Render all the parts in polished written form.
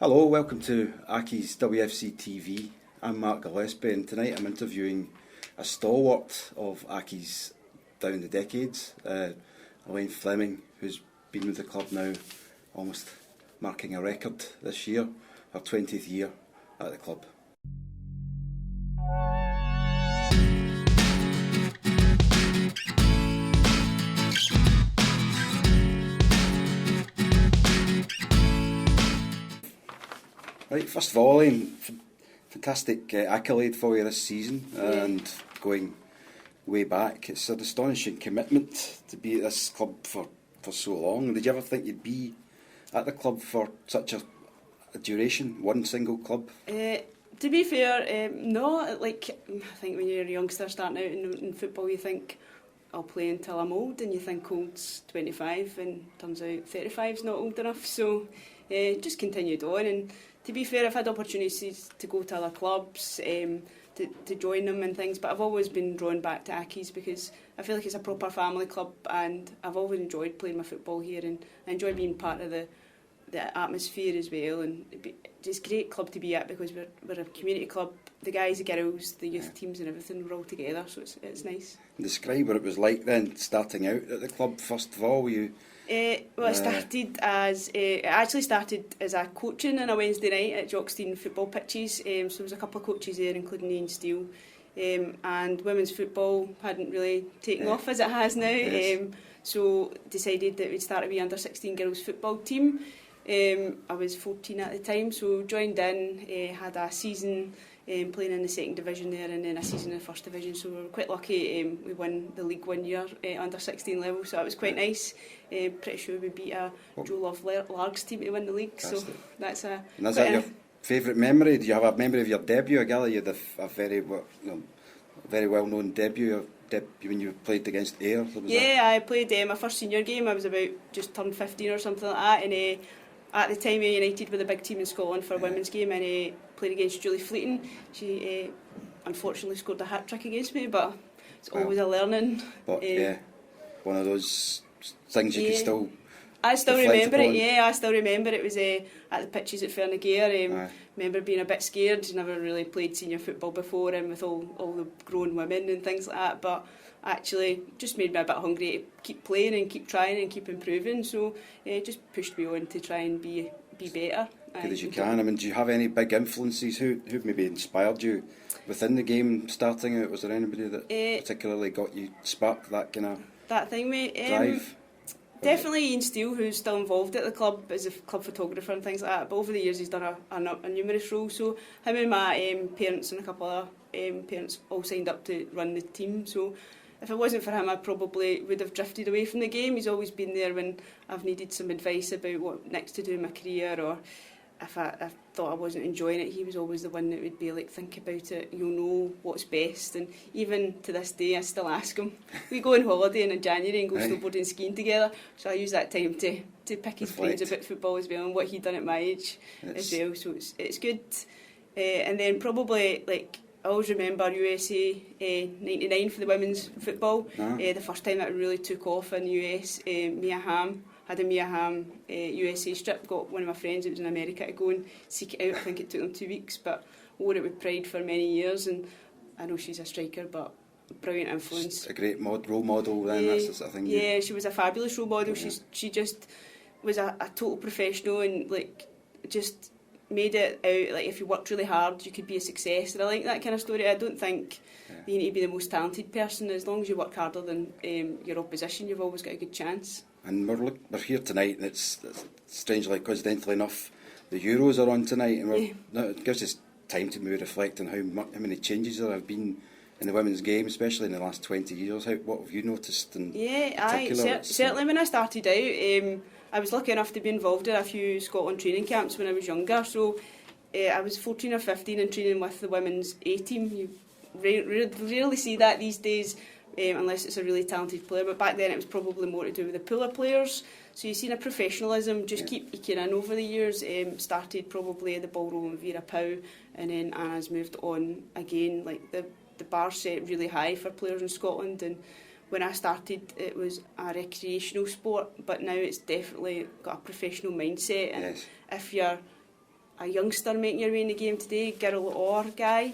Hello, welcome to ACCIES WFC TV. I'm Mark Gillespie, and tonight I'm interviewing a stalwart of ACCIES down the decades, Elaine Fleming, who's been with the club now almost marking a record this year, her 20th year at the club. Right, first of all, Elaine, fantastic accolade for you this season, and going way back. It's an astonishing commitment to be at this club for so long. Did you ever think you'd be at the club for such a duration, one single club? To be fair, no. Like, I think when you're a youngster starting out in football, you think, I'll play until I'm old, and you think old's 25, and turns out 35's not old enough. So just continued on, and to be fair, I've had opportunities to go to other clubs, to join them and things, but I've always been drawn back to ACCIES because I feel like it's a proper family club, and I've always enjoyed playing my football here, and I enjoy being part of the atmosphere as well, and it's a great club to be at because we're a community club. The guys, the girls, the youth teams and everything, we're all together, so it's nice. Describe what it was like then, starting out at the club. First of all, were you... Well, it actually started as a coaching on a Wednesday night at Jockstein football pitches. So there was a couple of coaches there, including Ian STEELE, and women's football hadn't really taken off as it has now. So decided that we'd start a wee under-16 girls football team. I was 14 at the time, so joined in, had a season playing in the second division there, and then a season in the first division, so we were quite lucky. We won the league one year under 16 level, so that was quite nice. Pretty sure we beat a Joe Love Largs team to win the league. So that's a... And is that your favourite memory? Do you have a memory of your debut? I gather you had a very well known debut when you played against Ayr. I played my first senior game. I was about just turned 15 or something like that, and at the time United were the big team in Scotland for a women's game, and played against Julie Fleeting. She unfortunately scored a hat-trick against me, but it's always a learning. But one of those things you can still... I still remember it, I still remember it. Was at the pitches at Fernigair. Remember being a bit scared. Never really played senior football before, and with all the grown women and things like that, but actually just made me a bit hungry to keep playing and keep trying and keep improving, so it just pushed me on to try and be better. Good as you can. I mean, do you have any big influences who maybe inspired you within the game starting out? Was there anybody that particularly got you, sparked that kind of drive? Definitely Ian STEELE, who's still involved at the club as a club photographer and things like that, but over the years he's done a numerous roles, so him and my parents and a couple of parents all signed up to run the team, so if it wasn't for him I probably would have drifted away from the game. He's always been there when I've needed some advice about what next to do in my career, or if I thought I wasn't enjoying it, he was always the one that would be like, think about it, you'll know what's best. And even to this day I still ask him. We go on holiday in January and go snowboarding and skiing together, so I use that time to pick his brains about football as well and what he'd done at my age as well, so it's good. And then probably, like, I always remember USA 99 for the women's football. The first time that really took off in the US, Mia Hamm had a Mia Hamm USA strip. Got one of my friends that was in America to go and seek it out. I think it took them 2 weeks, but wore it with pride for many years. And I know she's a striker, but brilliant influence. Just a great role model then, that's the sort of thing. Yeah, she was a fabulous role model. She just was a total professional, and like just made it out like if you worked really hard you could be a success, and I like that kind of story. I don't think you need to be the most talented person. As long as you work harder than your opposition, you've always got a good chance. And we're here tonight, and it's strangely, coincidentally enough, the Euros are on tonight, and it gives us time to maybe reflect on how many changes there have been in the women's game, especially in the last 20 years. What have you noticed in particular? Certainly when I started out, I was lucky enough to be involved in a few Scotland training camps when I was younger, so I was 14 or 15 and training with the women's A team. You rarely see that these days, unless it's a really talented player, but back then it was probably more to do with the pool of players. So you've seen a professionalism just keep eking in over the years. Started probably the ball rolling Vera Pau, and then Anna's moved on again. Like the bar set really high for players in Scotland, and when I started it was a recreational sport, but now it's definitely got a professional mindset, and if you're a youngster making your way in the game today, girl or guy,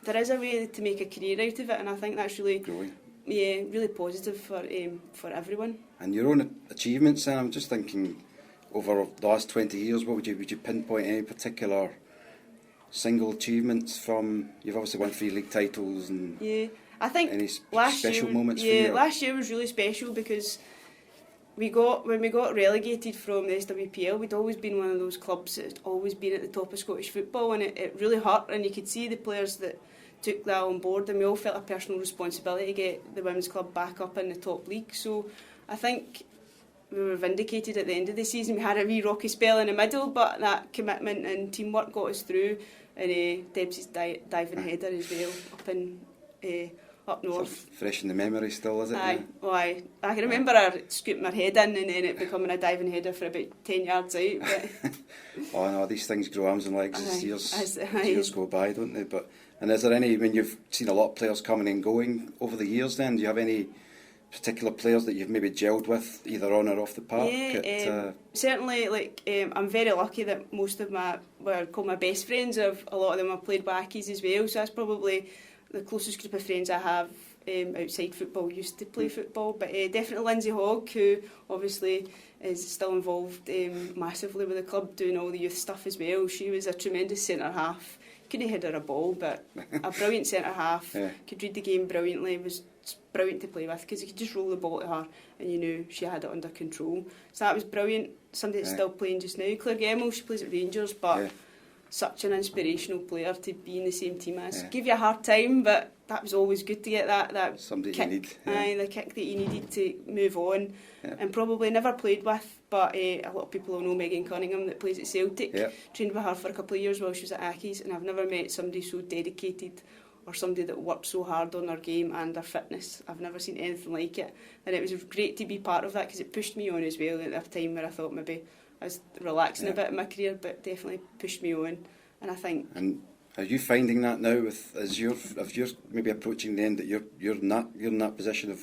there is a way to make a career out of it, and I think that's really growing. Yeah, really positive for everyone. And your own achievements, and I'm just thinking, over the last 20 years, what would you pinpoint any particular single achievements from? You've obviously won 3 league titles, and yeah, I think any last special year, moments yeah, for you? last year was really special because when we got relegated from the SWPL, we'd always been one of those clubs that's always been at the top of Scottish football, and it really hurt, and you could see the players that took that on board, and we all felt a personal responsibility to get the women's club back up in the top league. So I think we were vindicated at the end of the season. We had a wee rocky spell in the middle, but that commitment and teamwork got us through, and Debsy's diving header as well up north. Sort of fresh in the memory still, is it? Aye, well, I can remember her scooping her head in and then it becoming a diving header for about 10 yards out. But Oh no, these things grow arms and legs as Aye. years go by, don't they? And is there any, when you've seen a lot of players coming and going over the years then, do you have any particular players that you've maybe gelled with, either on or off the park? Yeah, certainly, I'm very lucky that most of what I call my best friends, a lot of them have played with ACCIES as well, so that's probably the closest group of friends I have outside football, used to play football. But definitely LYNSEY HOGG, who obviously is still involved massively with the club, doing all the youth stuff as well. She was a tremendous centre-half. Couldn't header a ball, but a brilliant centre-half. Yeah. Could read the game brilliantly, was brilliant to play with because you could just roll the ball to her and you knew she had it under control. So that was brilliant. Somebody that's still playing just now, Claire Gemmell, she plays at Rangers, but such an inspirational player to be in the same team as. Gave you a hard time, but that was always good to get that somebody kick, you need. the kick that you needed to move on. And probably never played with, but a lot of people will know Megan Cunningham that plays at Celtic. Trained with her for a couple of years while she was at ACCIES, and I've never met somebody so dedicated or somebody that worked so hard on their game and their fitness. I've never seen anything like it, and it was great to be part of that because it pushed me on as well at a time where I thought maybe I was relaxing a bit in my career, but definitely pushed me on. And I think. And are you finding that now if you're maybe approaching the end that you're in that position of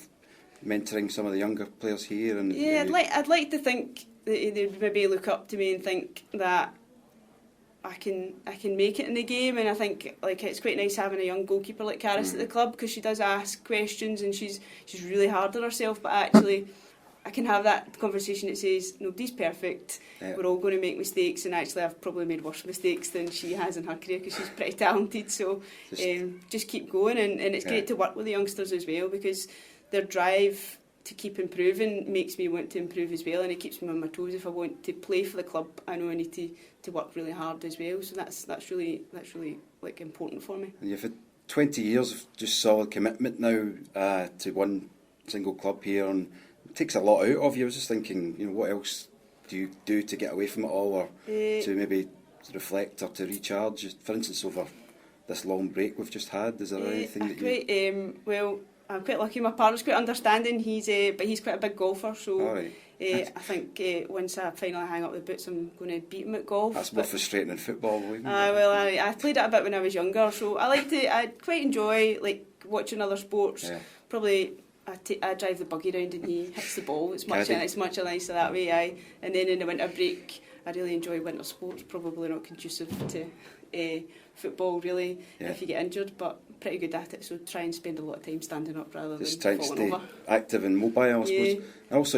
mentoring some of the younger players here? And yeah, I'd like to think that they'd maybe look up to me and think that I can make it in the game, and I think it's quite nice having a young goalkeeper like Caris at the club because she does ask questions and she's really hard on herself, but actually I can have that conversation that says nobody's perfect, we're all going to make mistakes, and actually I've probably made worse mistakes than she has in her career because she's pretty talented, so just keep going, and it's great to work with the youngsters as well because their drive to keep improving makes me want to improve as well, and it keeps me on my toes. If I want to play for the club, I know I need to work really hard as well, so that's really important for me. And you've had 20 years of just solid commitment now to one single club here, and it takes a lot out of you. I was just thinking, what else do you do to get away from it all, or to maybe reflect or to recharge? Just, for instance, over this long break we've just had, is there anything that you... Well, I'm quite lucky. My partner's quite understanding. But he's quite a big golfer, so I think once I finally hang up the boots, I'm going to beat him at golf. That's more frustrating than football, isn't it? I played it a bit when I was younger, so I quite enjoy watching other sports. Probably I drive the buggy around and he hits the ball. It's much nicer that way. And then in the winter break, I really enjoy winter sports. Probably not conducive to football really if you get injured, but pretty good at it, so try and spend a lot of time standing up rather than falling over. Just trying to stay active and mobile, I suppose. And also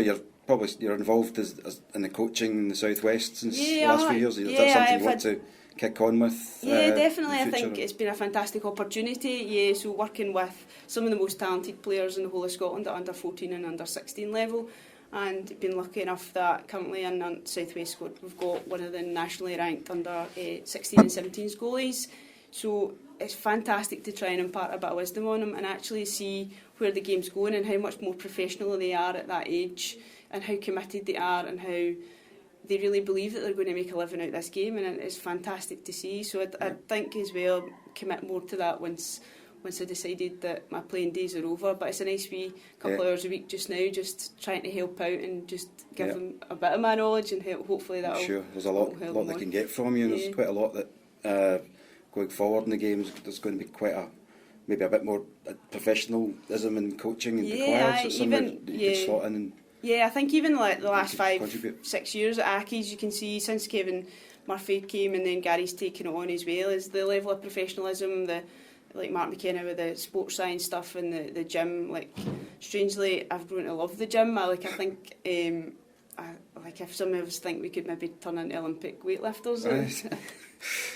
you're involved as in the coaching in the South West since the last few years. Is that something you want to kick on with? Definitely. I think it's been a fantastic opportunity. So working with some of the most talented players in the whole of Scotland at under 14 and under 16 level, and been lucky enough that currently in South West squad we've got one of the nationally ranked under 16 and 17s goalies. So it's fantastic to try and impart a bit of wisdom on them and actually see where the game's going and how much more professional they are at that age, and how committed they are, and how they really believe that they're going to make a living out of this game, and it's fantastic to see. So I think as well commit more to that once I decided that my playing days are over. But it's a nice wee couple of hours a week just now, just trying to help out and just give them a bit of my knowledge, and hopefully that'll... Sure, there's a lot they can get from you, and there's quite a lot that going forward in the games there's going to be maybe a bit more professionalism and coaching and required, so something that you can slot in and... I think even the last 5-6 years at ACCIES, you can see since Kevin Murphy came, and then Gary's taken it on as well, is the level of professionalism, like Mark McKenna with the sports science stuff and the gym. Like, strangely, I've grown to love the gym. I think if some of us think we could maybe turn into Olympic weightlifters,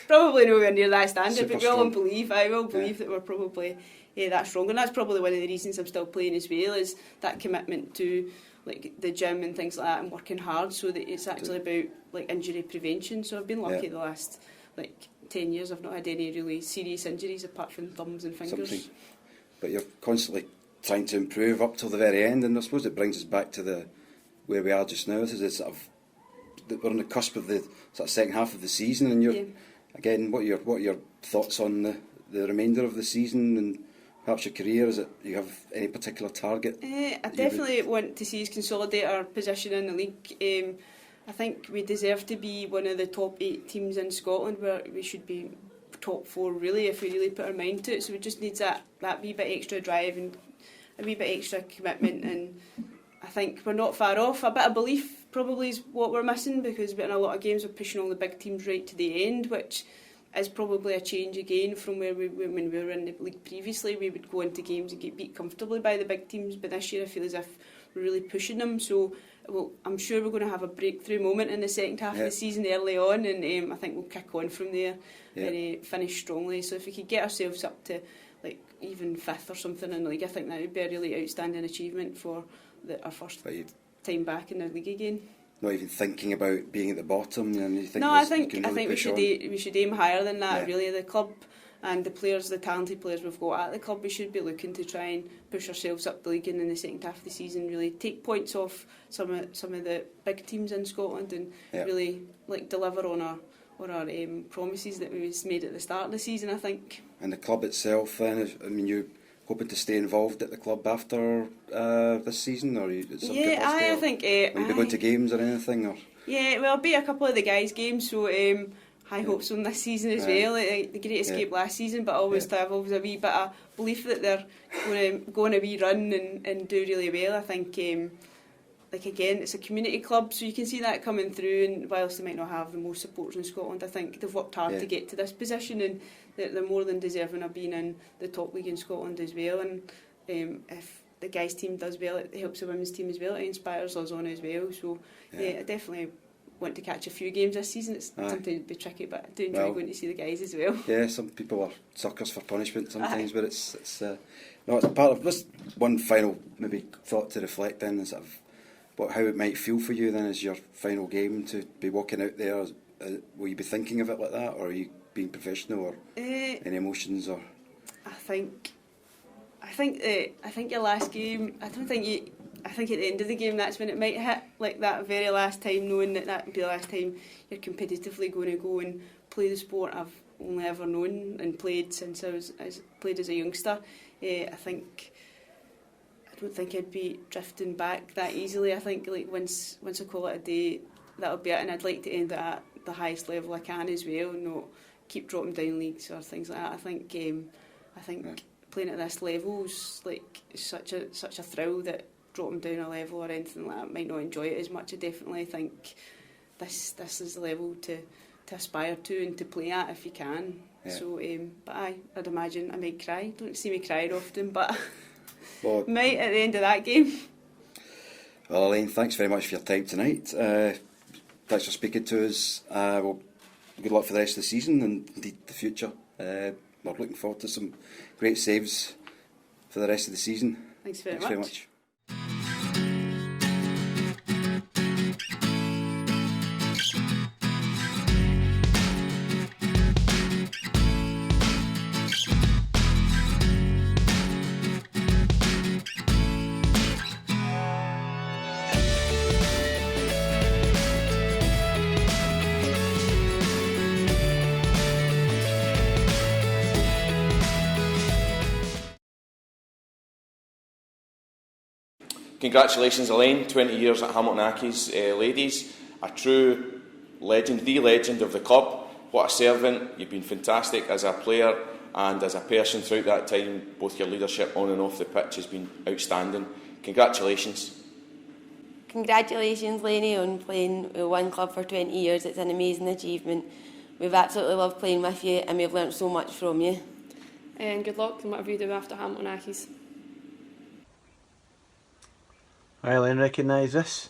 probably nowhere near that standard, but I will believe that we're probably that strong, and that's probably one of the reasons I'm still playing as well, is that commitment to like the gym and things like that, and working hard, so that it's actually about like injury prevention. So I've been lucky the last like 10 years. I've not had any really serious injuries apart from thumbs and fingers. But you're constantly trying to improve up till the very end, and I suppose it brings us back to where we are just now. This is we're on the cusp of the sort of second half of the season, and you're again, what are your thoughts on the remainder of the season and perhaps your career? Is it you have any particular target? I definitely want to see us consolidate our position in the league. I think we deserve to be one of the top 8 teams in Scotland, where we should be top 4 really, if we really put our mind to it. So we just need that wee bit extra drive and a wee bit extra commitment, and I think we're not far off. A bit of belief probably is what we're missing, because in a lot of games we're pushing all the big teams right to the end, which is probably a change again from when we were in the league previously. We would go into games and get beat comfortably by the big teams, but this year I feel as if we're really pushing them. So I'm sure we're going to have a breakthrough moment in the second half of the season early on, and I think we'll kick on from there and finish strongly. So if we could get ourselves up to like even 5th or something in the league, I think that would be a really outstanding achievement for our first time back in the league again. Not even thinking about being at the bottom, and you think? No, I think we should aim higher than that. Really, the club and the players, the talented players we've got at the club, we should be looking to try and push ourselves up the league, and in the second half of the season really take points off some of the big teams in Scotland, and really like deliver on our promises that we made at the start of the season, I think. And the club itself, then, I mean, you hoping to stay involved at the club after this season, or I think will you be going to games or anything? Or? Yeah, well, I'll be at a couple of the guys' games, so high hopes on this season as well. The great escape last season, but I've always a wee bit of belief that they're going to go on a wee run and do really well. I think, like again, it's a community club, so you can see that coming through, and whilst they might not have the most supporters in Scotland, I think they've worked hard to get to this position, and they're more than deserving of being in the top league in Scotland as well. And if the guys' team does well, it helps the women's team as well. It inspires us on as well. So I definitely want to catch a few games this season. It's something to be tricky, but I do enjoy going to see the guys as well. Yeah, some people are suckers for punishment sometimes, but it's part of this. One final maybe thought to reflect in is sort of how it might feel for you then as your final game to be walking out there. Will you be thinking of it like that, or are you being professional, or any emotions? Or I think your last game, I think at the end of the game, that's when it might hit, like that very last time, knowing that would be the last time you're competitively going to go and play the sport I've only ever known and played since I played as a youngster. I don't think I'd be drifting back that easily. I think like once I call it a day, that'll be it, and I'd like to end it at the highest level I can as well, not keep dropping down leagues or things like that. I think playing at this level is like such a thrill that dropping down a level or anything like that, I might not enjoy it as much. I definitely think this is the level to aspire to and to play at if you can. So but I'd imagine I might cry. Don't see me crying often, but might at the end of that game. Well, Elaine, thanks very much for your time tonight. Thanks for speaking to us. Well, good luck for the rest of the season and indeed the future. We're looking forward to some great saves for the rest of the season. Thanks very much. Congratulations, Elaine, 20 years at Hamilton ACCIES ladies, a true legend, the legend of the club. What a servant, you've been fantastic as a player and as a person throughout that time. Both your leadership on and off the pitch has been outstanding. Congratulations. Congratulations, Lainey, on playing with one club for 20 years. It's an amazing achievement. We've absolutely loved playing with you and we've learnt so much from you. And good luck in whatever you do after Hamilton Accies. Hi Elaine, recognise this?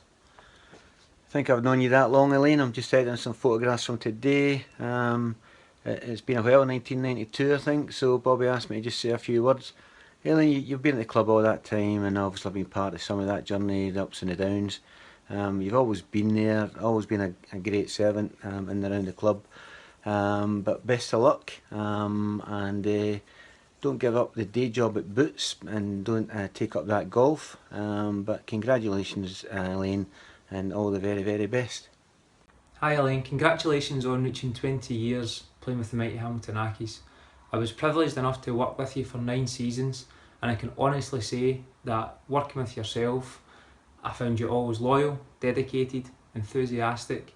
I think I've known you that long, Elaine. I'm just editing some photographs from today. It's been a while, 1992 I think, so Bobby asked me to just say a few words. Elaine, you've been at the club all that time and obviously been part of some of that journey, the ups and the downs. You've always been there, always been a great servant in and around the club. But best of luck, and don't give up the day job at Boots and don't take up that golf. But congratulations, Elaine, and all the very, very best. Hi Elaine, congratulations on reaching 20 years playing with the mighty Hamilton Accies. I was privileged enough to work with you for 9 seasons, and I can honestly say that working with yourself, I found you always loyal, dedicated, enthusiastic,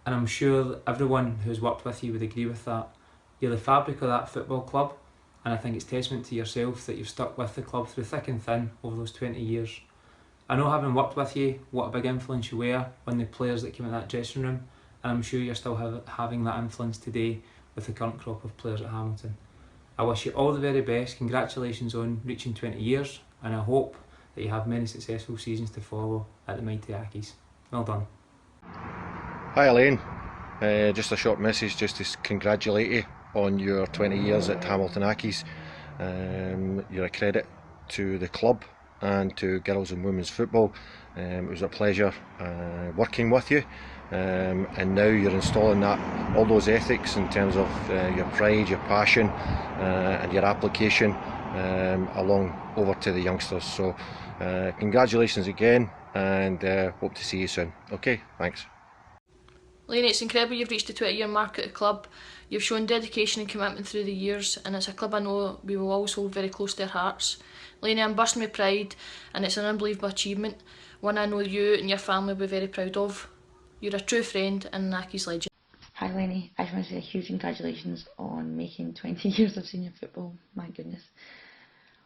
and I'm sure that everyone who's worked with you would agree with that. You're the fabric of that football club, and I think it's testament to yourself that you've stuck with the club through thick and thin over those 20 years. I know, having worked with you, what a big influence you were on the players that came in that dressing room, and I'm sure you're still having that influence today with the current crop of players at Hamilton. I wish you all the very best. Congratulations on reaching 20 years, and I hope that you have many successful seasons to follow at the mighty Accies. Well done. Hi Elaine, just a short message just to congratulate you on your 20 years at Hamilton Accies. You're a credit to the club and to girls and women's football. It was a pleasure working with you, and now you're installing all those ethics in terms of your pride, your passion, and your application along over to the youngsters. So congratulations again, and hope to see you soon. Okay, thanks. Lainey, it's incredible you've reached the 20-year mark at the club. You've shown dedication and commitment through the years, and it's a club I know we will always hold very close to our hearts. Lainey, I'm bursting with pride, and it's an unbelievable achievement, one I know you and your family will be very proud of. You're a true friend and an Accies legend. Hi Lainey, I just want to say a huge congratulations on making 20 years of senior football. My goodness.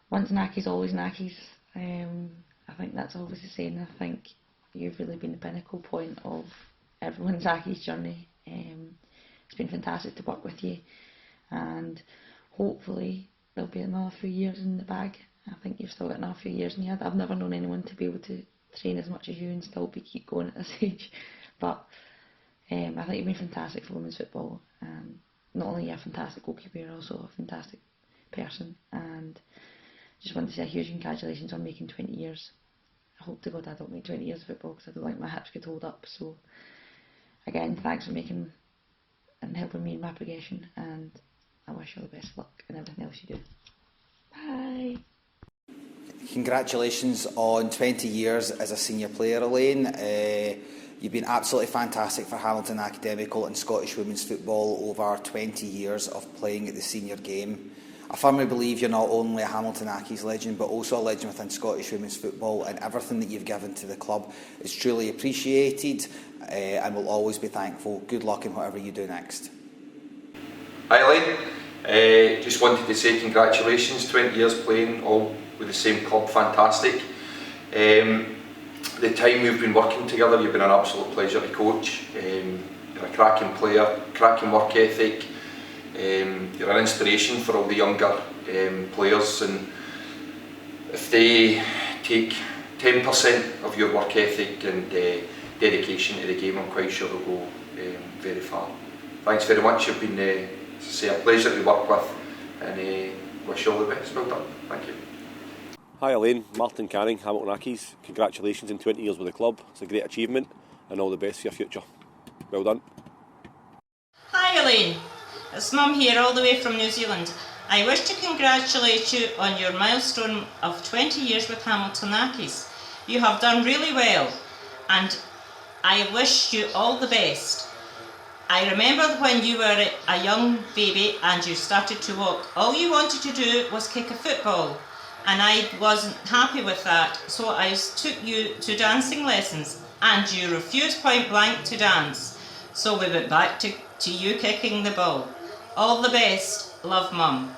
Once an Accies, always an Accies. I think that's always the saying. I think you've really been the pinnacle point of everyone's Accies journey. It's been fantastic to work with you, and hopefully there'll be another few years in the bag. I think you've still got another few years in you. I've never known anyone to be able to train as much as you and still keep going at this age. But I think you've been fantastic for women's football. Not only are you a fantastic goalkeeper, you're also a fantastic person. And just want to say a huge congratulations on making 20 years. I hope to God I don't make 20 years of football, because I don't think my hips could hold up. So again, thanks for making and helping me in my progression, and I wish you all the best of luck in everything else you do. Bye. Congratulations on 20 years as a senior player, Elaine. You've been absolutely fantastic for Hamilton Academical and Scottish women's football over 20 years of playing at the senior game. I firmly believe you're not only a Hamilton Accies legend, but also a legend within Scottish women's football, and everything that you've given to the club is truly appreciated, and will always be thankful. Good luck in whatever you do next. Hi Elaine, just wanted to say congratulations, 20 years playing all with the same club, fantastic. The time we've been working together, you've been an absolute pleasure to coach. You're a cracking player, cracking work ethic. You're an inspiration for all the younger players, and if they take 10% of your work ethic and dedication to the game, I'm quite sure they'll go very far. Thanks very much. You've been as I say, a pleasure to work with, and wish you all the best. Well done. Thank you. Hi Elaine, Martin Canning, Hamilton Accies. Congratulations on 20 years with the club. It's a great achievement, and all the best for your future. Well done. Hi Elaine, it's Mum here all the way from New Zealand. I wish to congratulate you on your milestone of 20 years with Hamilton Accies. You have done really well, and I wish you all the best. I remember when you were a young baby and you started to walk. All you wanted to do was kick a football, and I wasn't happy with that, so I took you to dancing lessons, and you refused point blank to dance. So we went back to you kicking the ball. All the best. Love, Mum.